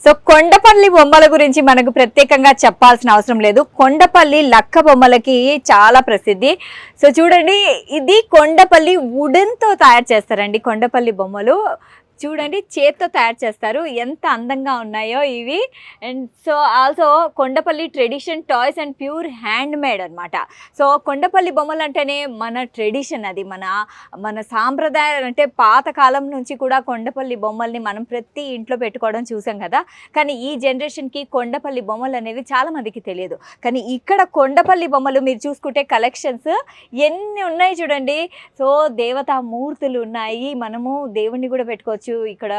So Kondapalli బొమ్మల గురించి మనకు ప్రత్యేకంగా చెప్పాల్సిన అవసరం లేదు. కొండపల్లి లక్క బొమ్మలకి చాలా ప్రసిద్ధి. సో చూడండి, ఇది కొండపల్లి వుడెన్తో తయారు చేస్తారండి. కొండపల్లి బొమ్మలు చూడండి, చేత్తో తయారు చేస్తారు. ఎంత అందంగా ఉన్నాయో ఇవి. And so also Kondapalli tradition toys and pure hand made అనమాట. సో కొండపల్లి బొమ్మలు అంటేనే మన ట్రెడిషన్, అది మన సాంప్రదాయం. అంటే పాతకాలం నుంచి కూడా కొండపల్లి బొమ్మల్ని మనం ప్రతి ఇంట్లో పెట్టుకోవడం చూసాం కదా. కానీ ఈ జనరేషన్కి కొండపల్లి బొమ్మలు అనేవి చాలామందికి తెలియదు. కానీ ఇక్కడ కొండపల్లి బొమ్మలు మీరు చూసుకుంటే కలెక్షన్స్ ఎన్ని ఉన్నాయి చూడండి. సో దేవతా మూర్తులు ఉన్నాయి, మనము దేవుణ్ణి కూడా పెట్టుకోవచ్చు. ఇక్కడ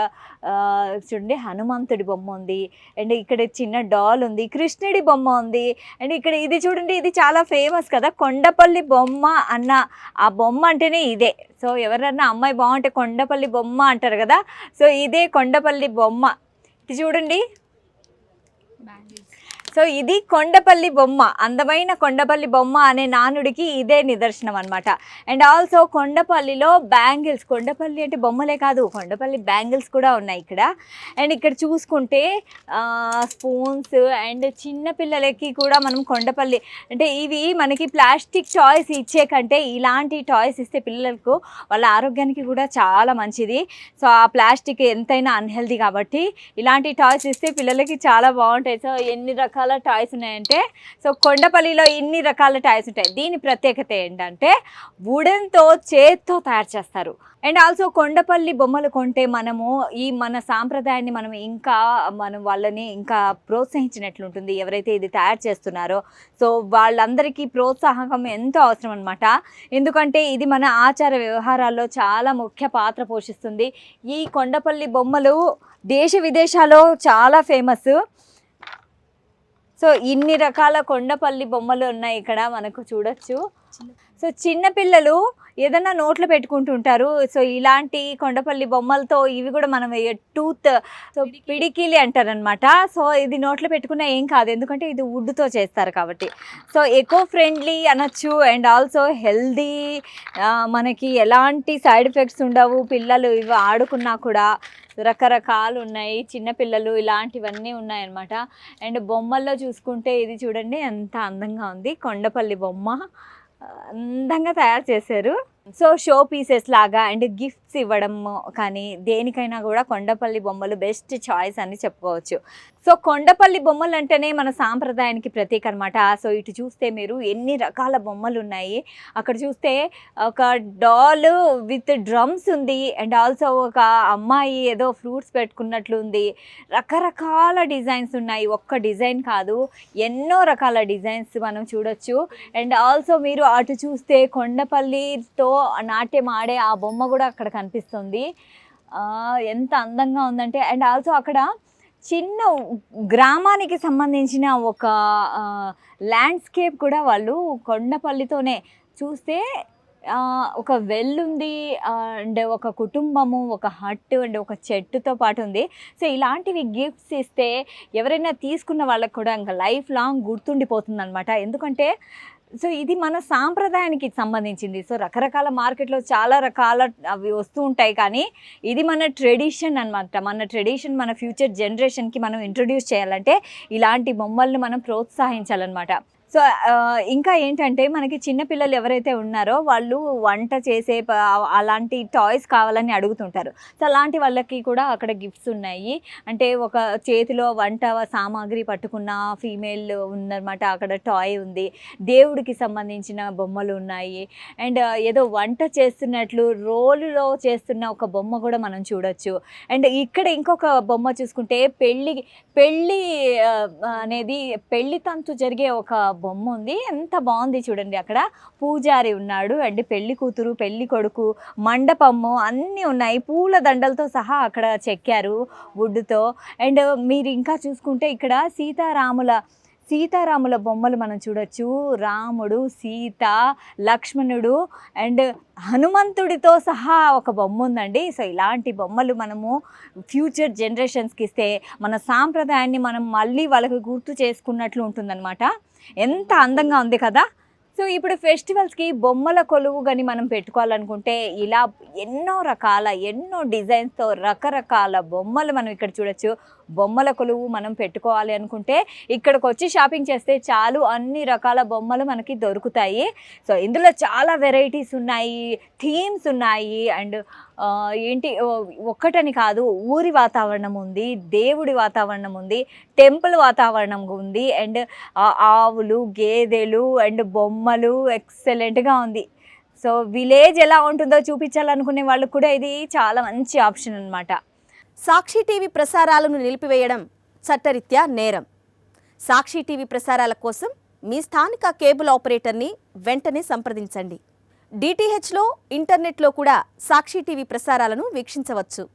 చూడండి, హనుమంతుడి బొమ్మ ఉంది, అండ్ ఇక్కడ చిన్న డాల్ ఉంది, కృష్ణుడి బొమ్మ ఉంది. అండ్ ఇక్కడ ఇది చూడండి, ఇది చాలా ఫేమస్ కదా, కొండపల్లి బొమ్మ అన్న ఆ బొమ్మ అంటేనే ఇదే. సో ఎవరన్నా అమ్మాయి బాగుంటే కొండపల్లి బొమ్మ అంటారు కదా. సో ఇదే కొండపల్లి బొమ్మ. ఇది చూడండి, సో ఇది కొండపల్లి బొమ్మ. అందమైన కొండపల్లి బొమ్మ అనే నానుడికి ఇదే నిదర్శనం అనమాట. అండ్ ఆల్సో కొండపల్లిలో బ్యాంగిల్స్, కొండపల్లి అంటే బొమ్మలే కాదు, కొండపల్లి బ్యాంగిల్స్ కూడా ఉన్నాయి ఇక్కడ. అండ్ ఇక్కడ చూసుకుంటే స్పూన్స్ అండ్ చిన్న పిల్లలకి కూడా మనం కొండపల్లి అంటే ఇవి మనకి ప్లాస్టిక్ టాయ్స్ ఇచ్చే కంటే ఇలాంటి టాయ్స్ ఇస్తే పిల్లలకు వాళ్ళ ఆరోగ్యానికి కూడా చాలా మంచిది. సో ఆ ప్లాస్టిక్ ఎంతైనా అన్హెల్దీ కాబట్టి ఇలాంటి టాయ్స్ ఇస్తే పిల్లలకి చాలా బాగుంటాయి. సో ఎన్ని రకాల టాయ్స్ ఉన్నాయంటే, సో కొండపల్లిలో ఇన్ని రకాల టాయ్స్ ఉంటాయి. దీని ప్రత్యేకత ఏంటంటే వుడెన్తో, చేత్తో తయారు చేస్తారు. అండ్ ఆల్సో కొండపల్లి బొమ్మలు కొంటే మనము మన సాంప్రదాయాన్ని మనం వాళ్ళని ఇంకా ప్రోత్సహించినట్లుంటుంది. ఎవరైతే ఇది తయారు చేస్తున్నారో సో వాళ్ళందరికీ ప్రోత్సాహకం ఎంతో అవసరం అనమాట. ఎందుకంటే ఇది మన ఆచార వ్యవహారాల్లో చాలా ముఖ్య పాత్ర పోషిస్తుంది. ఈ కొండపల్లి బొమ్మలు దేశ విదేశాల్లో చాలా ఫేమస్. సో ఇన్ని రకాల కొండపల్లి బొమ్మలు ఉన్నాయి ఇక్కడ మనకు చూడొచ్చు. సో చిన్నపిల్లలు ఏదన్నా నోట్లో పెట్టుకుంటుంటారు. సో ఇలాంటి కొండపల్లి బొమ్మలతో ఇవి కూడా మనం టూత్, సో పిడికిలి అంటారనమాట. సో ఇది నోట్లో పెట్టుకున్నా ఏం కాదు, ఎందుకంటే ఇది వుడ్తో చేస్తారు కాబట్టి. సో ఎకో ఫ్రెండ్లీ అనొచ్చు. అండ్ ఆల్సో హెల్దీ, మనకి ఎలాంటి సైడ్ ఎఫెక్ట్స్ ఉండవు. పిల్లలు ఇవి ఆడుకున్నా కూడా రకరకాలు ఉన్నాయి, చిన్నపిల్లలు ఇలాంటివన్నీ ఉన్నాయన్నమాట. అండ్ బొమ్మల్లో చూసుకుంటే ఇది చూడండి ఎంత అందంగా ఉంది. కొండపల్లి బొమ్మ అందంగా తయారు చేశారు. సో షో పీసెస్ లాగా అండ్ గిఫ్ట్స్ ఇవ్వడం కానీ దేనికైనా కూడా కొండపల్లి బొమ్మలు బెస్ట్ చాయిస్ అని చెప్పుకోవచ్చు. సో కొండపల్లి బొమ్మలు అంటేనే మన సాంప్రదాయానికి ప్రతీక అనమాట. సో ఇటు చూస్తే మీరు ఎన్ని రకాల బొమ్మలు ఉన్నాయి. అక్కడ చూస్తే ఒక డాల్ విత్ డ్రమ్స్ ఉంది. అండ్ ఆల్సో ఒక అమ్మాయి ఏదో ఫ్రూట్స్ పెట్టుకున్నట్లు ఉంది. రకరకాల డిజైన్స్ ఉన్నాయి, ఒక్క డిజైన్ కాదు, ఎన్నో రకాల డిజైన్స్ మనం చూడొచ్చు. అండ్ ఆల్సో మీరు అటు చూస్తే కొండపల్లితో నాట్యం ఆడే ఆ బొమ్మ కూడా అక్కడ కనిపిస్తుంది. ఎంత అందంగా ఉందంటే. అండ్ ఆల్సో అక్కడ చిన్న గ్రామానికి సంబంధించిన ఒక ల్యాండ్స్కేప్ కూడా వాళ్ళు కొండపల్లితోనే చూస్తే ఒక వెల్ ఉంది, అండ్ ఒక కుటుంబము, ఒక హట్ అండ్ ఒక చెట్టుతో పాటు ఉంది. సో ఇలాంటివి గిఫ్ట్స్ ఇస్తే ఎవరైనా తీసుకున్న వాళ్ళకి కూడా ఇంకా లైఫ్ లాంగ్ గుర్తుండిపోతుంది అనమాట. ఎందుకంటే సో ఇది మన సాంప్రదాయానికి సంబంధించింది. సో రకరకాల మార్కెట్లో చాలా రకాల అవి వస్తూ ఉంటాయి, కానీ ఇది మన ట్రెడిషన్ అనమాట. మన ట్రెడిషన్ మన ఫ్యూచర్ జనరేషన్కి మనం ఇంట్రొడ్యూస్ చేయాలంటే ఇలాంటి బొమ్మల్ని మనం ప్రోత్సహించాలన్నమాట. సో ఇంకా ఏంటంటే మనకి చిన్నపిల్లలు ఎవరైతే ఉన్నారో వాళ్ళు వంట చేసే అలాంటి టాయ్స్ కావాలని అడుగుతుంటారు. సో అలాంటి వాళ్ళకి కూడా అక్కడ గిఫ్ట్స్ ఉన్నాయి. అంటే ఒక చేతిలో వంట సామాగ్రి పట్టుకున్న ఫీమేల్ ఉందన్నమాట. అక్కడ టాయ్ ఉంది, దేవుడికి సంబంధించిన బొమ్మలు ఉన్నాయి. అండ్ ఏదో వంట చేస్తున్నట్లు రోలులో చేస్తున్న ఒక బొమ్మ కూడా మనం చూడొచ్చు. అండ్ ఇక్కడ ఇంకొక బొమ్మ చూసుకుంటే పెళ్ళి అనేది పెళ్లి తంతు జరిగే ఒక బొమ్మ ఉంది. ఎంత బాగుంది చూడండి. అక్కడ పూజారి ఉన్నాడు, అండ్ పెళ్లి కూతురు, పెళ్లి కొడుకు, మండపము అన్నీ ఉన్నాయి. పూల దండలతో సహా అక్కడ చెక్కారు వుడ్తో. అండ్ మీరు ఇంకా చూసుకుంటే ఇక్కడ సీతారాముల బొమ్మలు మనం చూడొచ్చు. రాముడు, సీత, లక్ష్మణుడు అండ్ హనుమంతుడితో సహా ఒక బొమ్మ ఉందండి. సో ఇలాంటి బొమ్మలు మనము ఫ్యూచర్ జనరేషన్స్కి ఇస్తే మన సాంప్రదాయాన్ని మనం మళ్ళీ వాళ్ళకి గుర్తు చేసుకున్నట్లు ఉంటుందన్నమాట. ఎంత అందంగా ఉంది కదా. సో ఇప్పుడు ఫెస్టివల్స్కి బొమ్మల కొలువు కానీ మనం పెట్టుకోవాలనుకుంటే ఇలా ఎన్నో డిజైన్స్తో రకరకాల బొమ్మలు మనం ఇక్కడ చూడొచ్చు. బొమ్మల కొలువు మనం పెట్టుకోవాలి అనుకుంటే ఇక్కడికి వచ్చి షాపింగ్ చేస్తే చాలు, అన్ని రకాల బొమ్మలు మనకి దొరుకుతాయి. సో ఇందులో చాలా వెరైటీస్ ఉన్నాయి, థీమ్స్ ఉన్నాయి. అండ్ ఏంటి ఒక్కటని కాదు, ఊరి వాతావరణం ఉంది, దేవుడి వాతావరణం ఉంది, టెంపుల్ వాతావరణం ఉంది, అండ్ ఆవులు, గేదెలు అండ్ బొమ్మలు ఎక్సలెంట్గా ఉంది. సో విలేజ్ ఎలా ఉంటుందో చూపించాలనుకునే వాళ్ళకు కూడా ఇది చాలా మంచి ఆప్షన్ అనమాట. సాక్షి టీవీ ప్రసారాలను నిలిపివేయడం చట్టరీత్యా నేరం. సాక్షి టీవీ ప్రసారాల కోసం మీ స్థానిక కేబుల్ ఆపరేటర్ని వెంటనే సంప్రదించండి. డిటిహెచ్లో, ఇంటర్నెట్లో కూడా సాక్షి టీవీ ప్రసారాలను వీక్షించవచ్చు.